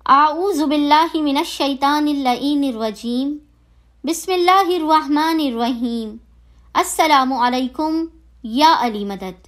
اعوذ باللہ من الشیطان اللعین الرجیم بسم اللہ الرحمن الرحیم السلام علیکم یا علی مدد۔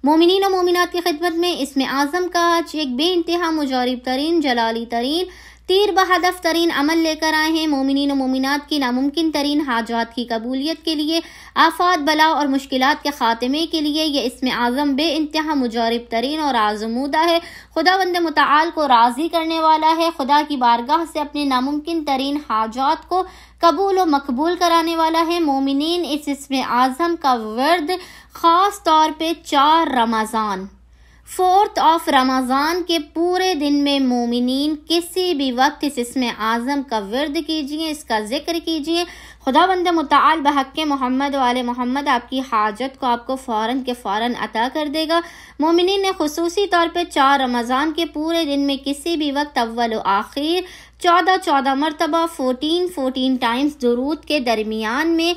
مومنین و مومنات کی خدمت میں اسم اعظم کا آج ایک بے انتہا مجارب ترین، جلالی ترین، تیر بہدف ترین عمل لے کر آئے ہیں۔ مومنین و مومنات کی ناممکن ترین حاجات کی قبولیت کے لیے، آفات، بلا اور مشکلات کے خاتمے کے لیے یہ اسم اعظم بے انتہا مجارب ترین اور آزمودہ ہے۔ خداوند متعال کو راضی کرنے والا ہے، خدا کی بارگاہ سے اپنے ناممکن ترین حاجات کو قبول و مقبول کرانے والا ہے۔ مومنین اس اسم اعظم کا ورد خاص طور پہ 4 رمضان 4 رمضان کے پورے دن میں مومنین کسی بھی وقت اس اسم اعظم کا ورد کیجئے، اس کا ذکر کیجئے۔ خداوند متعال بحق محمد و آل محمد آپ کی حاجت کو آپ کو فوراً کے فوراً عطا کر دے گا۔ مومنین نے خصوصی طور پہ 4 رمضان کے پورے دن میں کسی بھی وقت اول و آخر 14 مرتبہ 14 ٹائمز درود کے درمیان میں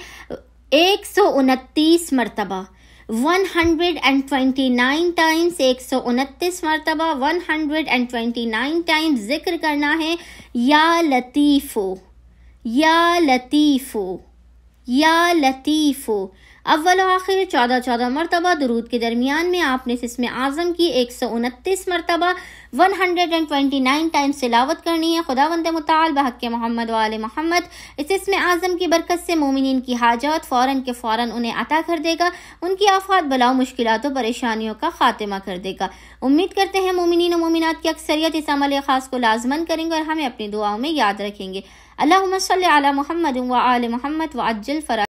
129 مرتبہ 129 ٹائمز 129 مرتبہ 129 ٹائمز ذکر کرنا ہے، یا لطیفو یا لطیفو یا لطیفو۔ اول و آخر 14 مرتبہ درود کے درمیان میں آپ نے اس اسم اعظم کی 129 مرتبہ 129 ٹائمز تلاوت کرنی ہے۔ خداوند متعال بحق محمد و آل محمد اس اسم اعظم کی برکت سے مومنین کی حاجات فوراً کے فوراً انہیں عطا کر دے گا، ان کی آفات، بلاؤ، مشکلات و پریشانیوں کا خاتمہ کر دے گا۔ امید کرتے ہیں مومنین و مومنات کی اکثریت اس عمل خاص کو لازمن کریں گے اور ہمیں اپنی دعاؤں میں یاد رکھیں گے۔ اللہم صلی علی محمد و آل محمد وعجل فرج